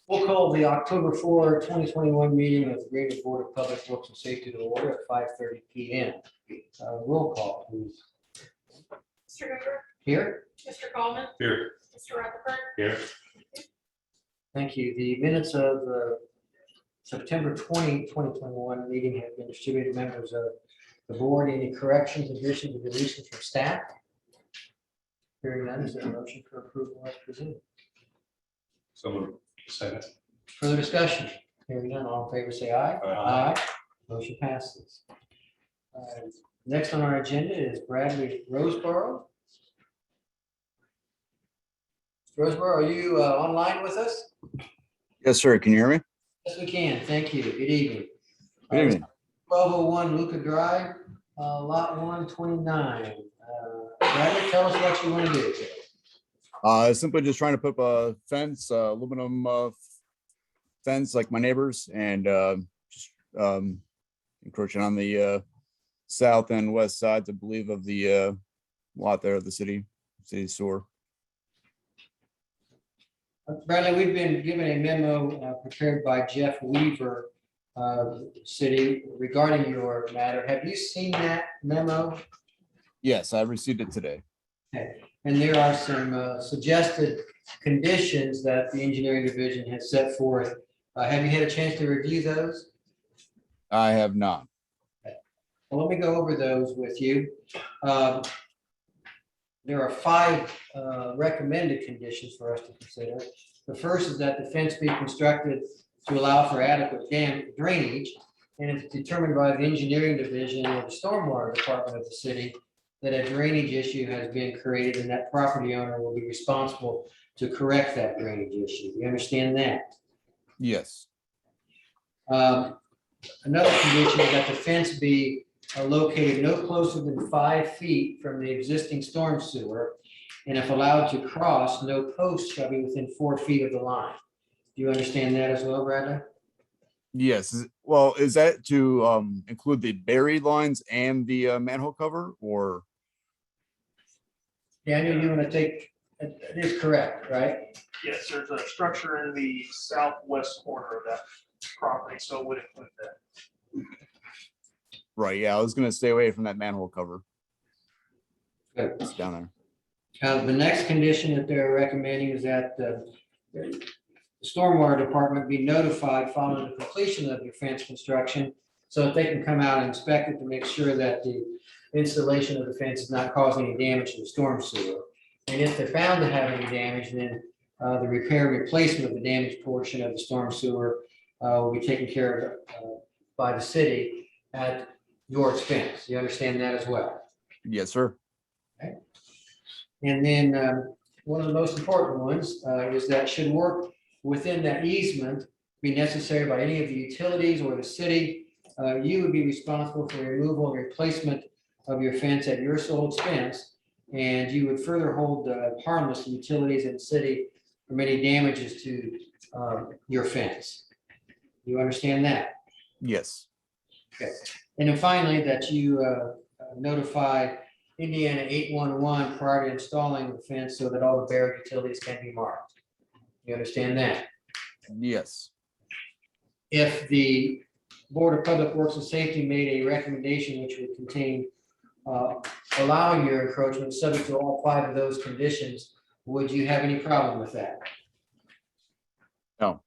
We'll call the October 4, 2021 meeting of the Greenwood Board of Public Works and Safety to order at 5:30 p.m. Roll call, please. Mr. Hoover. Here. Mr. Coleman. Here. Mr. Rutherford. Here. Thank you. The minutes of September 20, 2021 meeting have been distributed to members of the board. Any corrections, additions, or deletions from staff? Hearing none, is there a motion for approval as presented? So moved. Second. Further discussion? Hearing none, all in favor say aye. Aye. Motion passes. Next on our agenda is Bradley Roseborough. Roseborough, are you online with us? Yes, sir. Can you hear me? Yes, we can. Thank you. Good evening. Good evening. 1201 Lucca Drive, lot 129. Bradley, tell us what you want to do. Simply just trying to put up a fence, aluminum fence like my neighbors, and just encroaching on the south and west sides, I believe, of the lot there of the city sewer. Bradley, we've been given a memo prepared by Jeff Weaver, city, regarding your matter. Have you seen that memo? Yes, I received it today. Okay. And there are some suggested conditions that the engineering division has set forth. Have you had a chance to review those? I have not. Well, let me go over those with you. There are 5 recommended conditions for us to consider. The first is that the fence be constructed to allow for adequate drainage, and it's determined by the engineering division or the stormwater department of the city that a drainage issue has been created, and that property owner will be responsible to correct that drainage issue. You understand that? Yes. Another condition is that the fence be located no closer than 5 feet from the existing storm sewer, and if allowed to cross, no post shall be within 4 feet of the line. Do you understand that as well, Bradley? Yes. Well, is that to include the buried lines and the manhole cover, or? Daniel, you want to take, it is correct, right? Yes, there's a structure in the southwest corner of that property, so it would include that. Right. Yeah, I was going to stay away from that manhole cover. Good. It's down there. The next condition that they're recommending is that the stormwater department be notified following the completion of your fence construction, so that they can come out and inspect it to make sure that the installation of the fence is not causing any damage to the storm sewer. And if they're found to have any damage, then the repair and replacement of the damaged portion of the storm sewer will be taken care of by the city at your expense. You understand that as well? Yes, sir. Okay. And then one of the most important ones is that should work within that easement be necessary by any of the utilities or the city, you would be responsible for removal and replacement of your fence at your sole expense, and you would further hold harmless the utilities and the city from any damages to your fence. You understand that? Yes. Okay. And then finally, that you notify Indiana 811 prior to installing the fence so that all the buried utilities can be marked. You understand that? Yes. If the Board of Public Works and Safety made a recommendation which would contain allowing your encroachment subject to all 5 of those conditions, would you have any problem with that? No.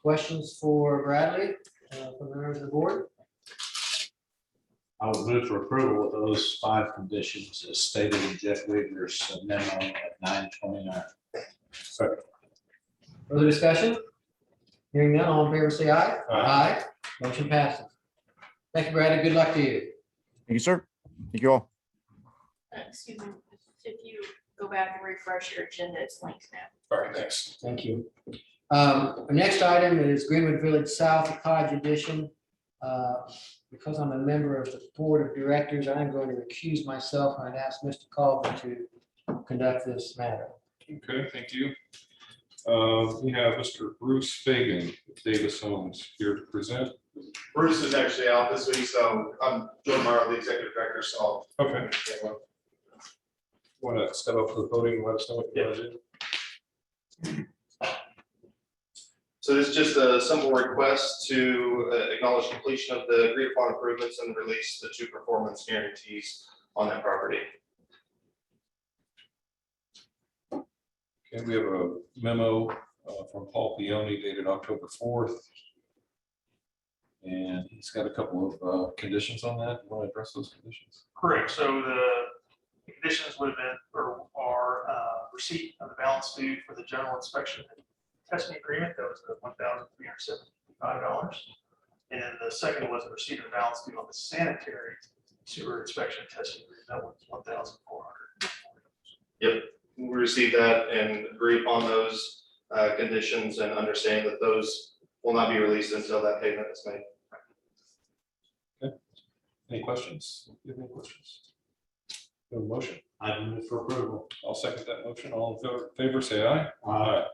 Questions for Bradley from the members of the board? I would move for approval with those 5 conditions as stated in Jeff Weaver's memo at 9:29. Second. Further discussion? Hearing none, all in favor say aye. Aye. Motion passes. Thank you, Bradley. Good luck to you. Thank you, sir. Thank you all. Excuse me, if you go back and refresh your agenda, it's linked now. All right, next. Thank you. Our next item is Greenwood Village South, the Cottage Edition. Because I'm a member of the Board of Directors, I'm going to recuse myself and ask Mr. Colvin to conduct this matter. Okay, thank you. We have Mr. Bruce Fagan, with Davis Homes, here to present. Bruce is actually out this week, so I'm Joe Meyer, the executive director, so. Okay. Want to step up to the podium and let us know what you want to do? So this is just a simple request to acknowledge completion of the agreed upon improvements and release the 2 performance guarantees on that property. Okay, we have a memo from Paul Pioni dated October 4th. And he's got a couple of conditions on that. You want to address those conditions? Correct. So the conditions would have been, or are receipt of the balance due for the general inspection and testing agreement. That was the $1,375. And then the second was the receipt of the balance due on the sanitary sewer inspection and testing agreement. That was $1,440. Yep, we received that and agree upon those conditions and understand that those will not be released until that payment is made. Any questions? Do you have any questions? No motion? I move for approval. I'll second that motion. All in favor, say aye. Aye.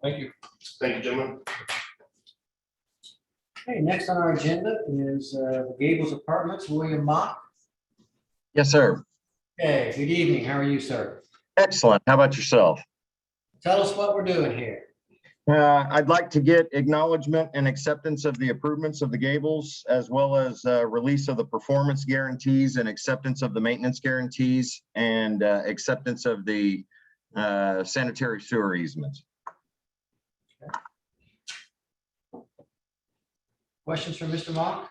Thank you. Thank you, gentlemen. Okay, next on our agenda is the Gables Apartments, William Mock. Yes, sir. Okay, good evening. How are you, sir? Excellent. How about yourself? Tell us what we're doing here. I'd like to get acknowledgement and acceptance of the improvements of the Gables, as well as release of the performance guarantees and acceptance of the maintenance guarantees and acceptance of the sanitary sewer easements. Questions for Mr. Mock?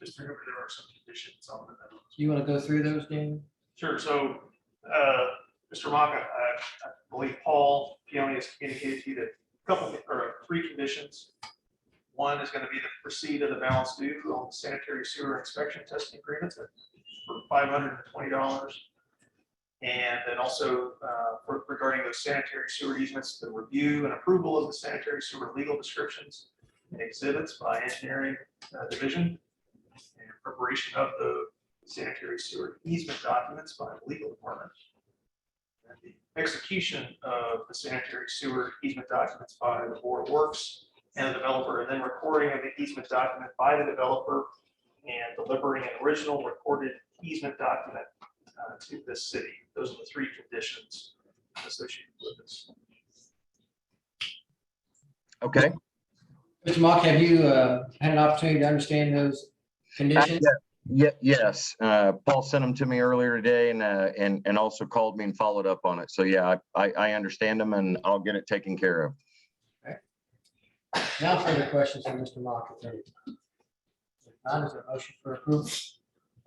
Just remember there are some conditions on the memo. You want to go through those, Daniel? Sure. So, Mr. Mock, I believe Paul Pioni has communicated to you that a couple or 3 conditions. One is going to be the receipt of the balance due on the sanitary sewer inspection testing agreements for $520. And then also regarding those sanitary sewer easements, the review and approval of the sanitary sewer legal descriptions and exhibits by engineering division, and preparation of the sanitary sewer easement documents by the legal department, and the execution of the sanitary sewer easement documents by the Board of Works and the developer, and then recording of the easement document by the developer and delivering an original recorded easement document to this city. Those are the 3 conditions associated with this. Okay. Mr. Mock, have you had an opportunity to understand those conditions? Yes. Paul sent them to me earlier today and also called me and followed up on it. So yeah, I understand them and I'll get it taken care of. Now further questions from Mr. Mock. If not, is there a motion for approval?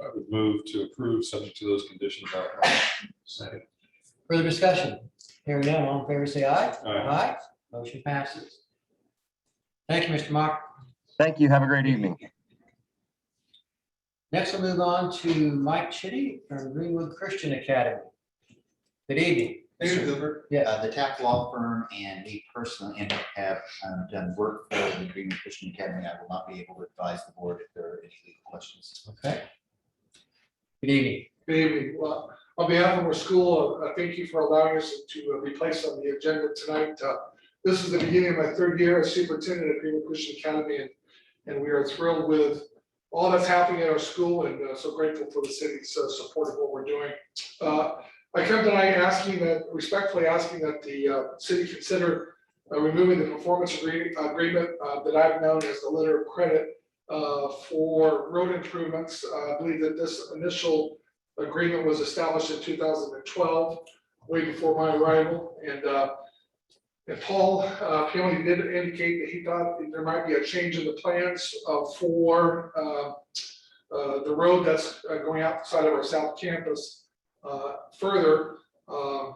I would move to approve subject to those conditions outlined. Second. Further discussion? Hearing none, all in favor, say aye. Aye. Motion passes. Thank you, Mr. Mock. Thank you. Have a great evening. Next, we'll move on to Mike Chitty from Greenwood Christian Academy. Good evening. Mr. Hoover, Yeah. the tax law firm and me personally have done work for the Greenwood Christian Academy. I will not be able to advise the board if there are any legal questions. Okay. Good evening. Good evening. Well, on behalf of our school, thank you for allowing us to be placed on the agenda tonight. This is the beginning of my 3rd year as superintendent at Greenwood Christian Academy, and we are thrilled with all that's happening at our school and so grateful for the city's support of what we're doing. I come tonight respectfully asking that the city consider removing the performance agreement that I've known as the letter of credit for road improvements. I believe that this initial agreement was established in 2012, way before my arrival. And Paul Pioni did indicate that he thought there might be a change in the plans for the road that's going outside of our south campus. Further, our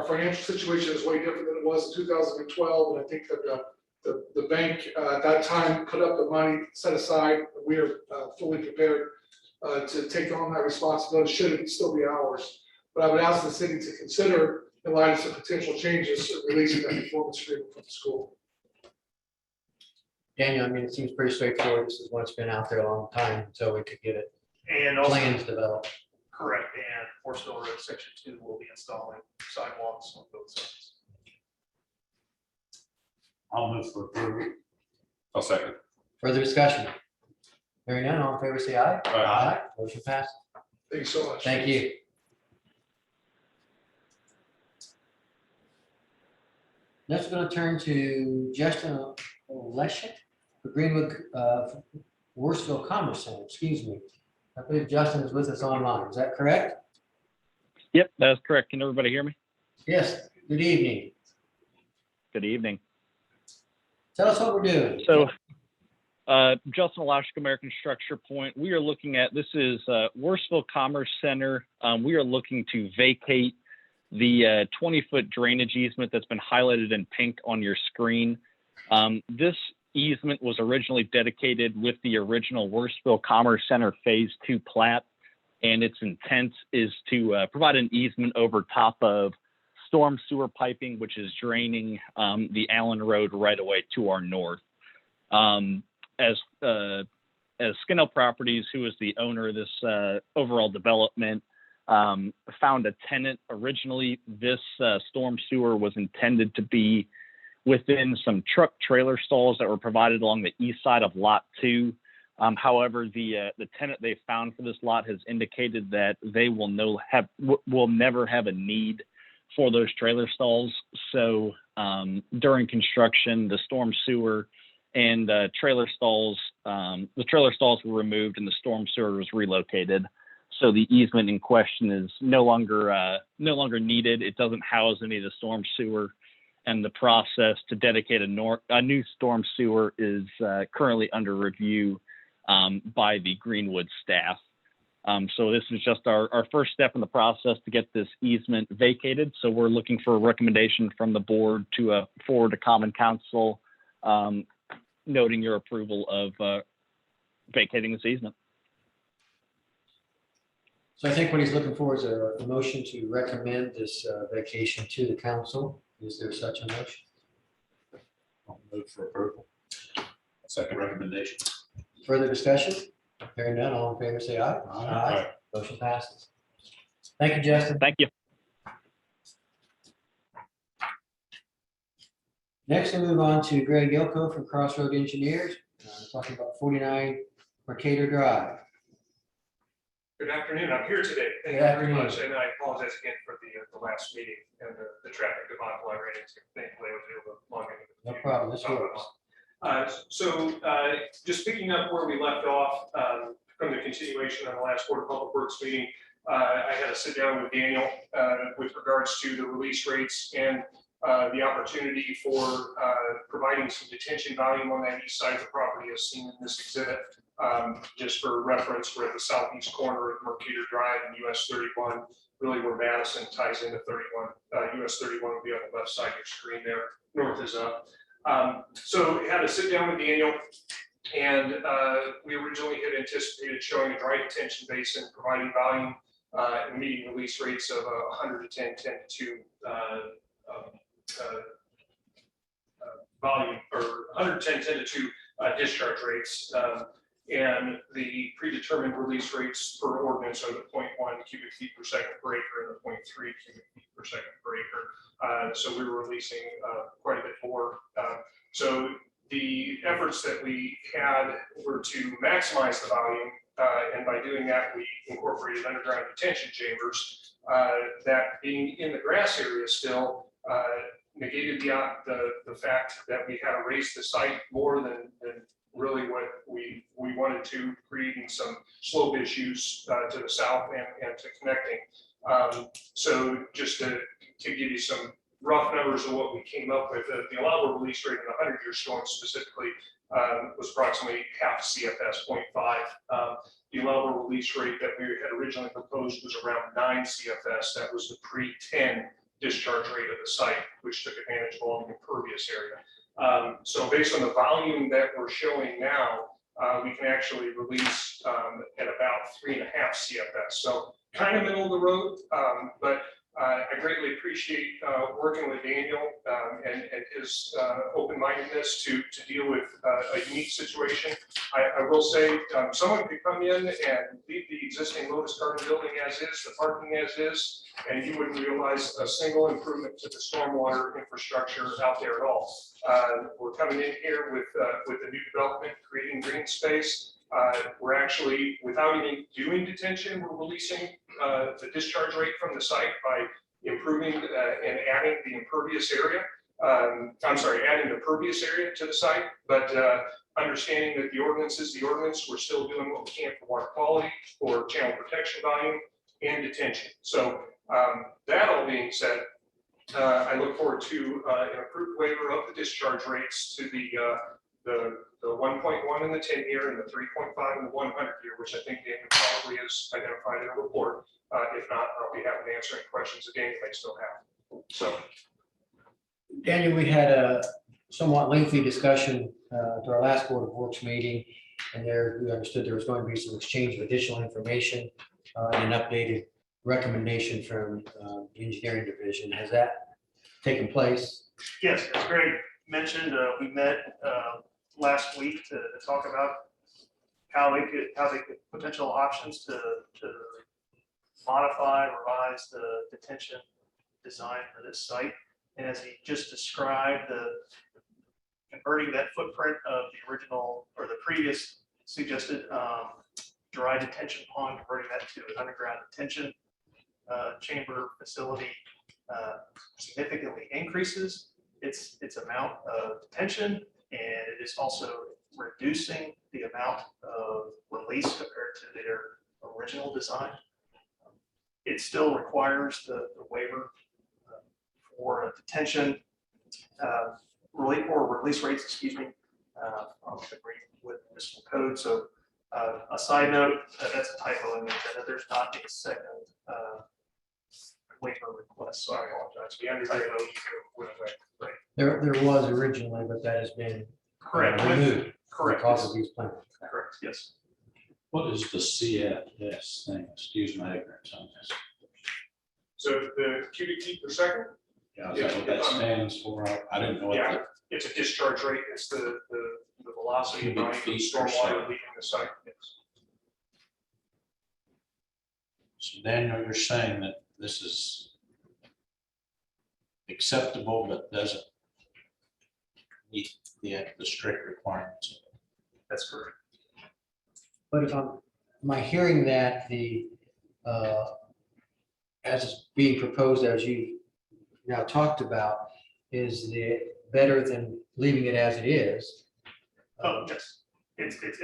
financial situation is way different than it was in 2012, and I think that the bank at that time put up the money set aside. We are fully prepared to take on that responsibility should it still be ours. But I would ask the city to consider, in light of some potential changes, releasing that performance agreement from the school. Daniel, I mean, it seems pretty straightforward. This is one that's been out there a long time, so we could get it And also, plans developed. correct, and Forceville Road Section 2 will be installing sidewalks on both sides. I'll move for approval. I'll second. Further discussion? Hearing none, all in favor, say aye. Aye. Motion passes. Thank you so much. Thank you. Next, we're going to turn to Justin Oleshek for Greenwood, WORTHSVILLE Commerce Center, excuse me. I believe Justin is with us online. Is that correct? Yep, that's correct. Can everybody hear me? Yes. Good evening. Good evening. Tell us what we're doing. So, Justin Olashik, American Structurepoint. We are looking at, this is WORTHSVILLE Commerce Center. We are looking to vacate the 20-foot drainage easement that's been highlighted in pink on your screen. This easement was originally dedicated with the original WORTHSVILLE Commerce Center Phase 2 plat, and its intent is to provide an easement over top of storm sewer piping, which is draining the Allen Road right away to our north. As Skinnell Properties, who is the owner of this overall development, found a tenant. Originally, this storm sewer was intended to be within some truck trailer stalls that were provided along the east side of Lot 2. However, the tenant they found for this lot has indicated that they will never have a need for those trailer stalls. So during construction, the storm sewer and the trailer stalls were removed and the storm sewer was relocated. So the easement in question is no longer needed. It doesn't house any of the storm sewer, and the process to dedicate a new storm sewer is currently under review by the Greenwood staff. So this is just our first step in the process to get this easement vacated. So we're looking for a recommendation from the board to forward to Common Council, noting your approval of vacating this easement. So I think what he's looking for is a motion to recommend this vacation to the council. Is there such a motion? I'll move for approval. Second recommendation. Further discussion? Hearing none, all in favor, say aye. Aye. Motion passes. Thank you, Justin. Thank you. Next, we move on to Greg Yelko from CrossRoad Engineers, talking about 49 Mercator Drive. Good afternoon. I'm here today. Thank you Good very afternoon. much. And I apologize again for the last meeting and the traffic debacle I ran into. Thankfully, I was able to log into the No problem, this works. Just picking up where we left off from the continuation on the last Board of Public Works meeting, I had a sit down with Daniel with regards to the release rates and the opportunity for providing some detention volume on that east side of the property as seen in this exhibit. Just for reference, we're at the southeast corner of Mercator Drive and US 31, really where Madison ties into 31. US 31 will be on the left side of your screen there. North is up. So we had a sit down with Daniel, and we originally had anticipated showing a dry detention basin, providing volume and meeting release rates of 110, 10 to 2 volume, or 110, 10 to 2 discharge rates. And the predetermined release rates per ordinance are the 0.1 cubic feet per second per acre and the 0.3 cubic feet per second per acre. So we were releasing quite a bit more. So the efforts that we had were to maximize the volume, and by doing that, we incorporated underground detention chambers. That being in the grass area still negated the fact that we had to raise the site more than really what we wanted to, creating some slope issues to the south and to connecting. So just to give you some rough numbers of what we came up with, the allowable release rate in the 100-year storm specifically was approximately half CFS, 0.5. The allowable release rate that we had originally proposed was around 9 CFS. That was the pre-10 discharge rate of the site, which took advantage of all the impervious area. So based on the volume that we're showing now, we can actually release at about 3.5 CFS. So kind of middle of the road, but I greatly appreciate working with Daniel and his open-mindedness to deal with a unique situation. I will say someone could come in and leave the existing Lotus Garden building as is, the parking as is, and you wouldn't realize a single improvement to the stormwater infrastructure out there at all. We're coming in here with a new development, creating green space, We're actually, without even doing detention, we're releasing the discharge rate from the site by improving and adding the impervious area. I'm sorry, adding the pervious area to the site, but understanding that the ordinance is the ordinance, we're still doing what we can for water quality, for channel protection volume, and detention. So that all being said, I look forward to an approved waiver of the discharge rates to the 1.1 in the 10 year and the 3.5 in the 100 year, which I think Daniel probably has identified in a report. If not, I'll be happy to answer any questions that Daniel may still have. So, Daniel, we had a somewhat lengthy discussion to our last Board of Works meeting, and there we understood there was going to be some exchange of additional information and an updated recommendation from the engineering division. Has that taken place? Yes, as Greg mentioned, we met last week to talk about how they could potential options to modify, revise the detention design for this site. And as he just described, converting that footprint of the original or the previous suggested dry detention pond, converting that to an underground detention chamber facility significantly increases its amount of detention, and it is also reducing the amount of release compared to their original design. It still requires the waiver for detention or release rates, excuse me, from the Greenwood Municipal Code. So a side note, that's a typo in the agenda. There's not a second waiver request, so I apologize. We understand right. There was originally, but that has been Correct. removed Correct. because of these plans. Correct. Yes. What is the CFS thing? Excuse my ignorance on this. so the cubic feet per second, Yeah, is that what that stands for? I didn't know what yeah, the it's a discharge rate. It's the velocity of Cubic volume of feet per stormwater second. leaving the site. Yes. So Daniel, you're saying that this is acceptable, but doesn't meet the strict requirements. That's correct. But if am I hearing that the, as it's being proposed, as you now talked about, is the better than leaving it as it is? Oh, yes. This is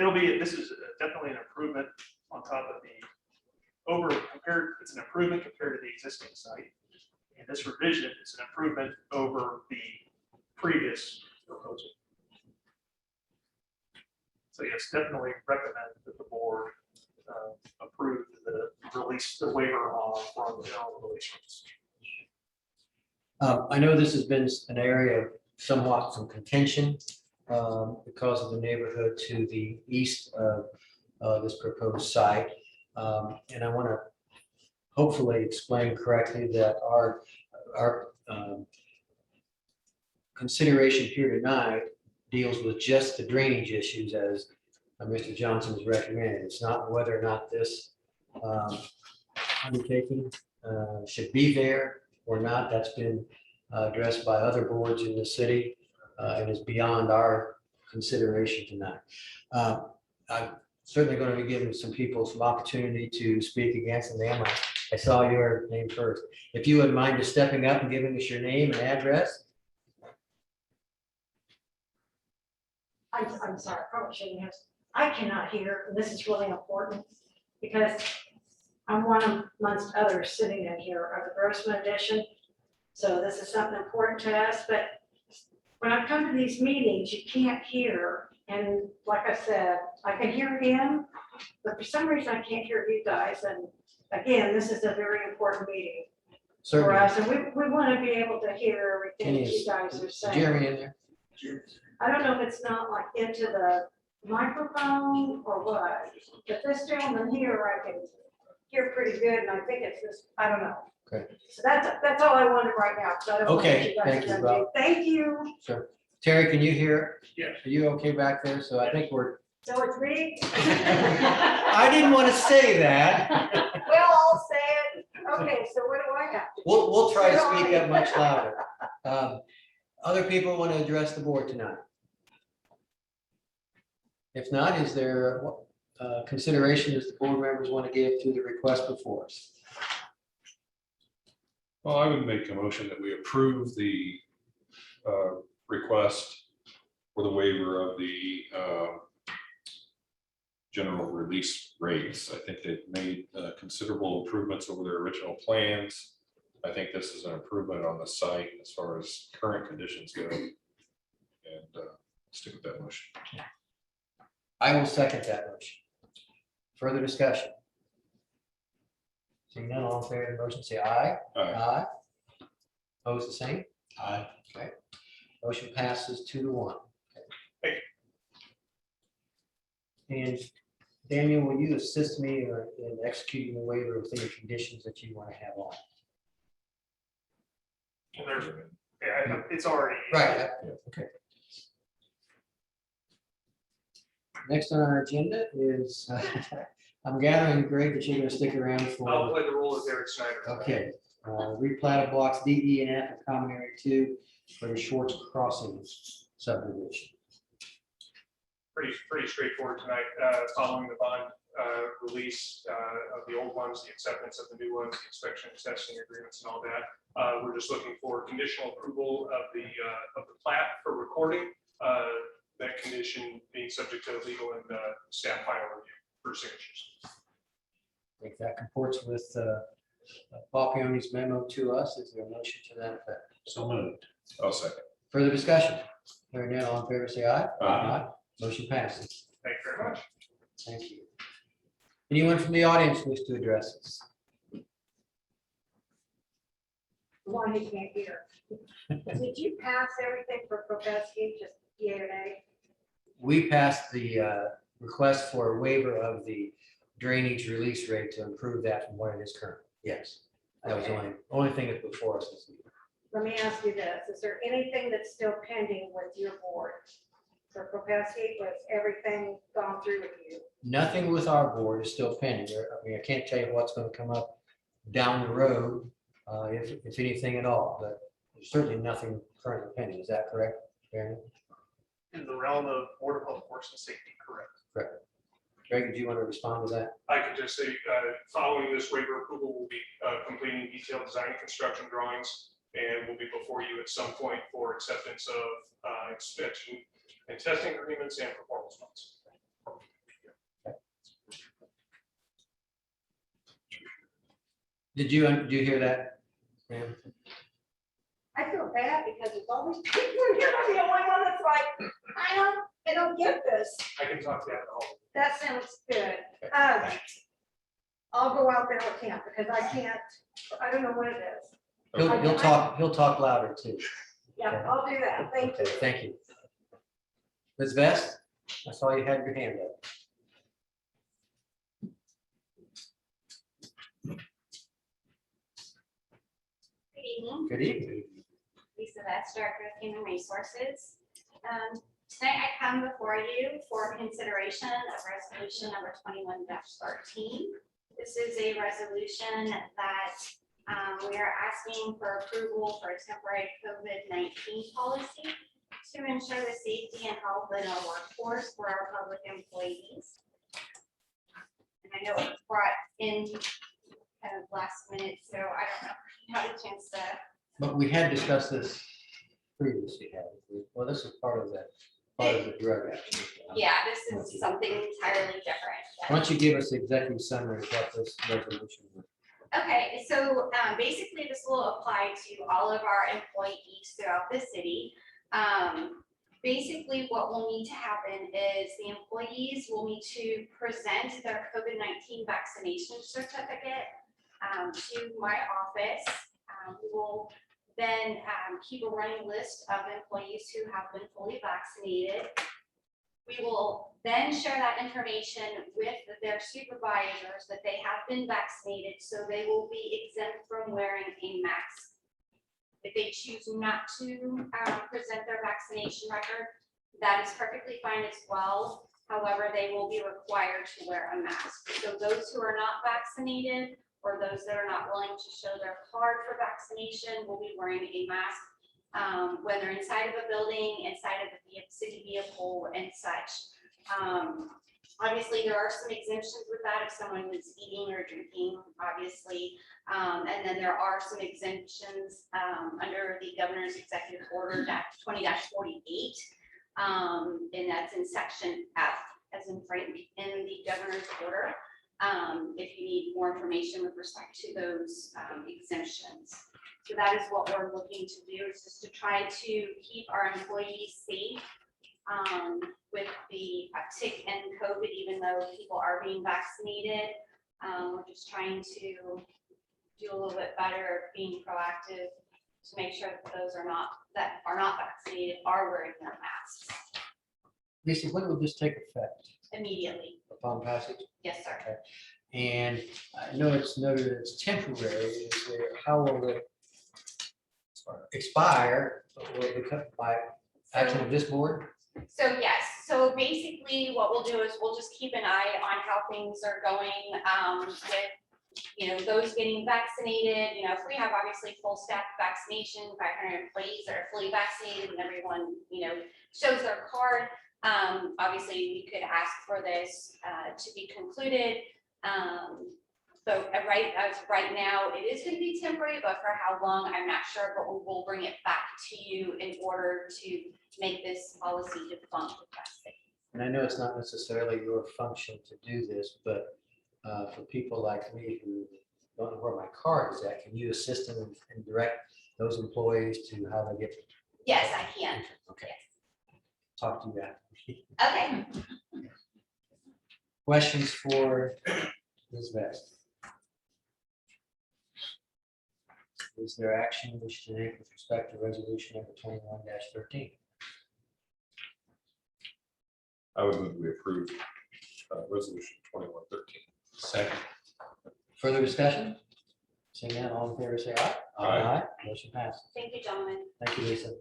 definitely an improvement on top of it's an improvement compared to the existing site. And this revision is an improvement over the previous proposal. So yes, definitely recommend that the board approve the waiver on the general release rates. I know this has been an area of somewhat some contention because of the neighborhood to the east of this proposed site. And I want to hopefully explain correctly that our consideration here tonight deals with just the drainage issues as Mr. Johnson has recommended. It's not whether or not this undertaking should be there or not. That's been addressed by other boards in the city and is beyond our consideration tonight. I'm certainly going to be giving some people some opportunity to speak against, and ma'am, I saw your name first. If you wouldn't mind just stepping up and giving us your name and address. I'm sorry, I probably shouldn't have. I cannot hear, and this is really important because I'm one amongst others sitting in here of the Grossman edition. So this is something important to us, but when I come to these meetings, you can't hear. And like I said, I can hear him, but for some reason I can't hear you guys. And again, this is a very important meeting for us. And we want to be able to hear everything that you guys are saying. Jeremy in there? I don't know if it's not like into the microphone or what, but this gentleman here, I can hear pretty good, and I think it's this, I don't know. Okay. So that's all I wanted right now. So I don't know what Okay, you guys thank are you, gonna do. Bob. Thank you. Sure. Terry, can you hear? Yes. Are you okay back there? So I think we're, So it's me? I didn't want to say that. Well, I'll say it. Okay, so what do I have? We'll try to speak up much louder. Other people want to address the board tonight? If not, is there, consideration does the board members want to give to the request before us? Well, I would make a motion that we approve the request for the waiver of the general release rates. I think they've made considerable improvements over their original plans. I think this is an improvement on the site as far as current conditions go. And stick with that motion. I will second that motion. Further discussion? Seeing none, all in favor of the motion, say aye. Aye. Opposed, the same? Aye. Okay. Motion passes 2-1. Thank And Daniel, will you assist me in executing the waiver of any conditions that you want to have on? Well, there's, yeah, it's already. Right. Okay. Next on our agenda is, I'm gathering, Greg, that you're going to stick around I'll for, play the role of Eric Snyder. okay, replat of blocks D, E, and F of Common Area 2 for the Schwartz Crossing subdivision. Pretty straightforward tonight, following the bond release of the old ones, the acceptance of the new ones, the inspection and testing agreements and all that. We're just looking for conditional approval of the plat for recording. That condition being subject to legal and staff final review for signatures. I think that comports with Paul Peony's memo to us. Is there a motion to that effect? So moved. I'll second. Further discussion? Hearing none, all in favor, say aye. Aye. Motion passes. Thank you very much. Thank you. Anyone from the audience wish to address us? One who can't hear. Did you pass everything for KOPETSKY, just yea or nay? We passed the request for a waiver of the drainage release rate to improve that from what it is current. Yes, that was the only thing that's before us this evening. Let me ask you this, is there anything that's still pending with your board? For KOPETSKY, was everything gone through with you? Nothing with our board is still pending. I mean, I can't tell you what's going to come up down the road, if anything at all, but there's certainly nothing currently pending. Is that correct, Aaron? In the realm of Board of Public Works and Safety, correct. Correct. Greg, do you want to respond to that? I could just say, following this waiver approval, we'll be completing detailed design and construction drawings, and we'll be before you at some point for acceptance of inspection and testing agreements and performance bonds. Did you hear that, ma'am? I feel bad because there's always people in here, I'm the only one that's like, I don't get this. I can talk to that at all. That sounds good. I'll go out there with him because I don't know what it is. He'll talk louder too. Yeah, I'll do that. Thank you. Okay, thank you. Ms. Vest, I saw you had your hand up. Good evening. Good evening. Lisa Vest, Director of Human Resources. Tonight I come before you for consideration of resolution number 21-13. This is a resolution that we are asking for approval for a temporary COVID-19 policy to ensure the safety and health in our workforce for our public employees. And I know it was brought in kind of last minute, so I don't know if you had a chance to. But we had discussed this previously, haven't we? Well, this is part of the drug action. Yeah, this is something entirely different. Why don't you give us the executive summary of what this resolution is? Okay, so basically this will apply to all of our employees throughout the city. Basically what will need to happen is the employees will need to present their COVID-19 vaccination certificate to my office. We will then keep a running list of employees who have been fully vaccinated. We will then share that information with their supervisors that they have been vaccinated, so they will be exempt from wearing a mask. If they choose not to present their vaccination record, that is perfectly fine as well. However, they will be required to wear a mask. So those who are not vaccinated or those that are not willing to show their card for vaccination will be wearing a mask, whether inside of a building, inside of the city vehicle and such. Obviously, there are some exemptions with that if someone is eating or drinking, obviously. And then there are some exemptions under the governor's executive order 20-48. And that's in section F, as in Frank, in the governor's order. If you need more information with respect to those exemptions. So that is what we're looking to do, is just to try to keep our employees safe with the uptick in COVID, even though people are being vaccinated. We're just trying to do a little bit better, being proactive to make sure that those that are not vaccinated are wearing their masks Lisa, when will this take effect? immediately. Upon passage? Yes, sir. Okay. And I know it's noted it's temporary. How will it expire? Will it become by action of this board? So yes, so basically what we'll do is we'll just keep an eye on how things are going with, those getting vaccinated. If we have obviously full staff vaccination, 500 employees that are fully vaccinated and everyone, shows their card, obviously we could ask for this to be concluded. So right now, it is going to be temporary, but for how long, I'm not sure, but we will bring it back to you in order to make this policy defunct if that's the case. And I know it's not necessarily your function to do this, but for people like me who don't know where my card is at, can you assist them and direct those employees to how they get? Yes, I can. Okay. Yes. Talk to you after. Okay. Questions for Ms. Vest? Is there action you wish to take with respect to resolution number 21-13? I would move we approve resolution 2113. Second. Further discussion? Seeing none, all in favor say aye. Aye. Motion passes. Thank you, gentlemen. Thank you, Lisa.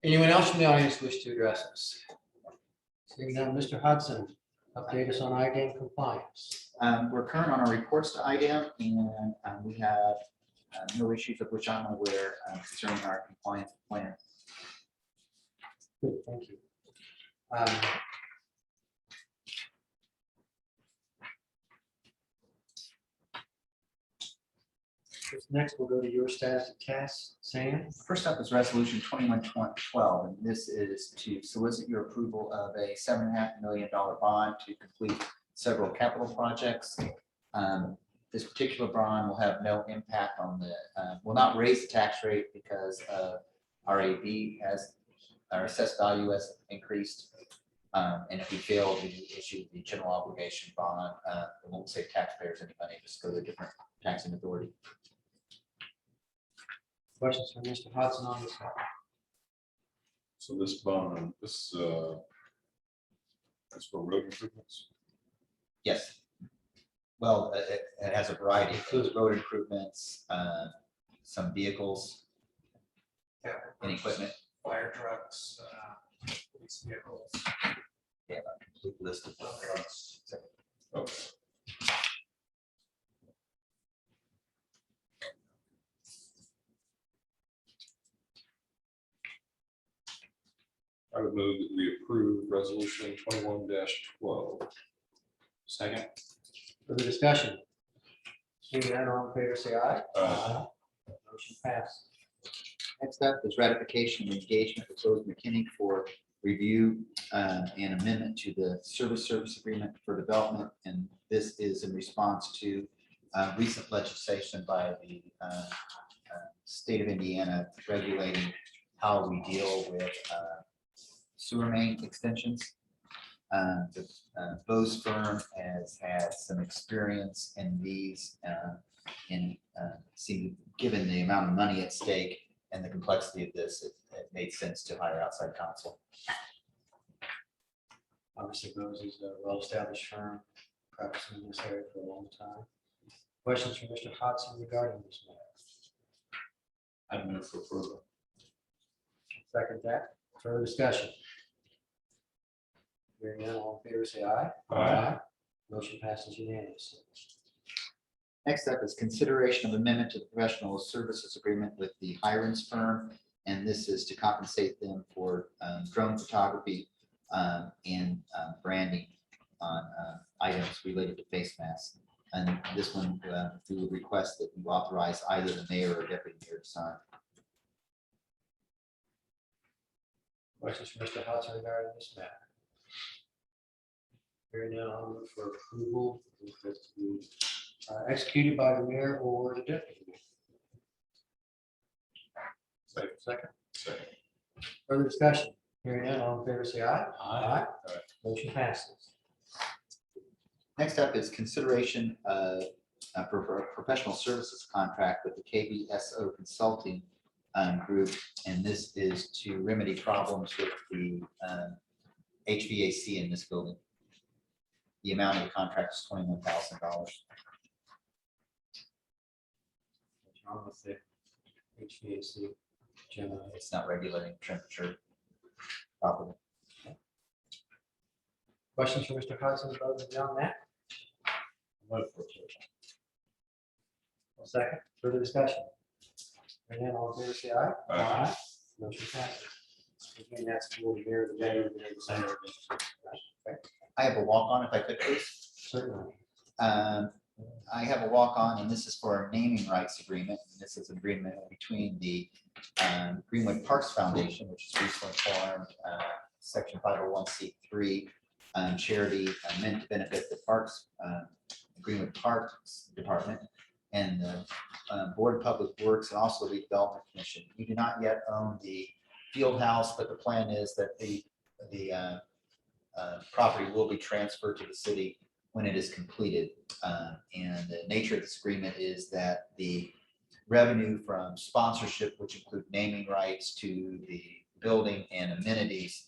Anyone else from the audience wish to address us? Seeing none, Mr. Hudson, update us on IDAM compliance. We're current on our reports to IDAM, and we have no issues of which I'm aware concerning our compliance plan. Good, thank you. Next, we'll go to your status of tasks, Sam. First up is resolution 2112, and this is to solicit your approval of a $7.5 million bond to complete several capital projects. This particular bond will have no impact on will not raise the tax rate because our AB our assessed value has increased. And if we fail to issue the general obligation bond, it won't save taxpayers any money, just go to a different taxing authority. Questions from Mr. Hudson on this one? So this bond, this is for road improvements. Yes. Well, it has a variety. It includes road improvements, some vehicles, and equipment. Fire trucks, police vehicles. Yeah, a complete list of things. Okay. I would move that we approve resolution 21-12. Second. Further discussion? Seeing none, all in favor say aye. Aye. Motion passed. Next up is ratification of engagement with Rose McKinney for review and amendment to the service agreement for development. And this is in response to recent legislation by the state of Indiana regulating how we deal with sewer main extensions. The Bose firm has had some experience in these given the amount of money at stake and the complexity of this, it made sense to hire outside counsel. Obviously, Bose is a well-established firm, practicing in this area for a long time. Questions from Mr. Hudson regarding this matter? I'd move for approval. Second that. Further discussion? Hearing none, all in favor say aye. Aye. Motion passes unanimously. Next up is consideration of amendment to the professional services agreement with the Hirons firm. And this is to compensate them for drone photography and branding on items related to face masks. And this one, we would request that you authorize either the mayor or deputy mayor to sign. Questions for Mr. Hudson regarding this matter? Hearing none, I'll move for approval. If it's to be, executed by the mayor or the deputy. Second. Further discussion? Hearing none, all in favor, say aye. Aye. Motion passes. Next up is consideration for a professional services contract with the KBSO Consulting Group. And this is to remedy problems with the HVAC in this building. The amount of the contract is $21,000. What's wrong with the HVAC? Generally, It's not regulating temperature properly. questions for Mr. Hudson above and beyond that? Move for approval. Second, further discussion? Hearing none, all in favor, say aye. Aye. Motion passes. Again, that's for the mayor, the mayor, the center. I have a walk-on if I could, please. Certainly. I have a walk-on, and this is for a naming rights agreement. And this is an agreement between the Greenwood Parks Foundation, which is recently formed, Section 501c3 charity meant to benefit the Parks, Greenwood Parks Department, and the Board of Public Works, and also the Development Commission. We do not yet own the field house, but the plan is that the property will be transferred to the city when it is completed. And the nature of this agreement is that the revenue from sponsorship, which include naming rights to the building and amenities,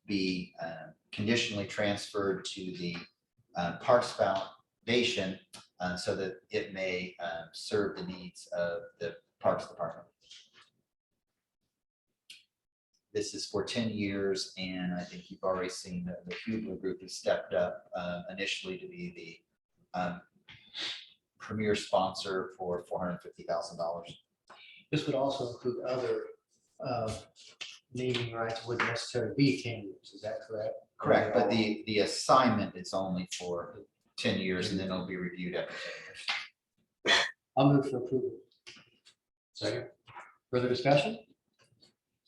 be conditionally transferred to the Parks Foundation so that it may serve the needs of the Parks Department. This is for 10 years, and I think you've already seen that the Hubler Group has stepped up initially to be the premier sponsor for $450,000. This would also include other naming rights, wouldn't necessarily be 10 years, is that correct? Correct, but the assignment is only for 10 years, and then it'll be reviewed after 10 years. I'll move for approval. Second. Further discussion?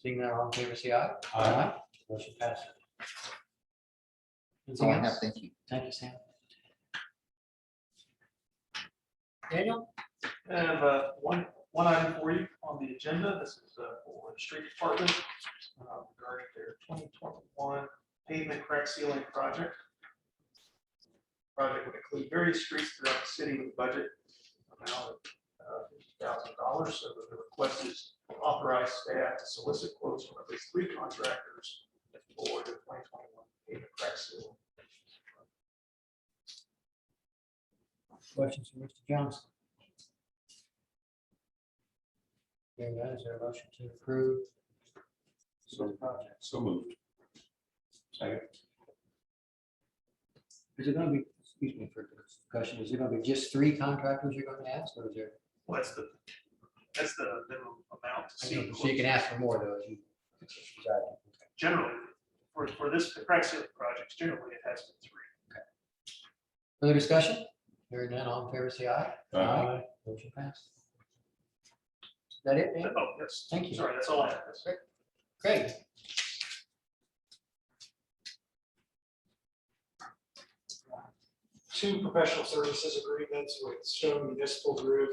Seeing none, all in favor, say aye. Aye. Motion passes. That's all I Anything have. else? Thank you. Thank you, Sam. Daniel? I have one item for you on the agenda. This is for the street department regarding their 2021 pavement crack sealing project. Project would include various streets throughout the city with a budget amount of $50,000. So the request is to authorize staff to solicit quotes from at least 3 contractors for the 2021 pavement crack sealing. Questions from Mr. Johnson? Hearing none, is there a motion to approve? the project? So moved. Second. Is it gonna be, excuse me for the discussion, is it gonna be just 3 contractors you're gonna ask, or is there? Well, that's the minimum amount to see. So you can ask for more though, as you. Generally, for this, the crack sealing projects, generally it has been 3. Further discussion? Hearing none, all in favor, say aye. Aye. Motion passed. Is that it, Dan? Oh, yes. Thank you. Sorry, that's all I have. That's- Great. Two professional services agreements with Stone Municipal Group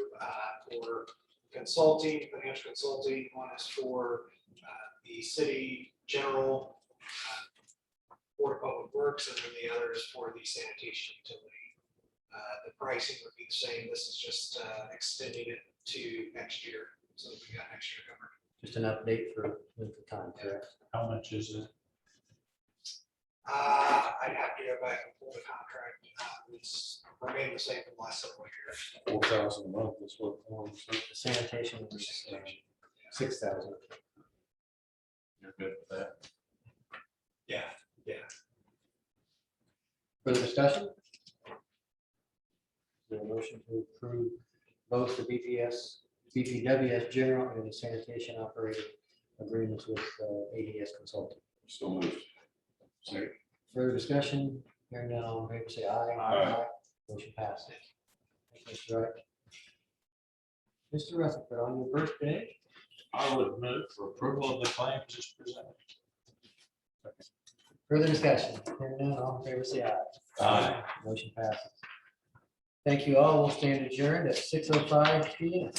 for consulting, financial consulting. One is for the city general Board of Public Works, and then the other is for the sanitation utility. The pricing would be the same. This is just extending it to next year, so we got next year covered. Just an update for length of time, correct? How much is it? I'd have to go back and pull the contract. It's remained the same for the last several years. 4,000 a month is what. The sanitation was 6,000. You're good with that? Yeah. Further discussion? Is there a motion motion to approve both the BPWS general and the sanitation operating agreements with ADS Consulting. So moved. Second. Further discussion? Hearing none, all in favor, say aye. Aye. Motion passes. Thank you, Mr. Wright. Mr. Rutherford, on your birthday, I would move for approval of the claims as presented. further discussion? Hearing none, all in favor, say aye. Aye. Motion passes. Thank you all. We'll stand adjourned at 6:05 PM.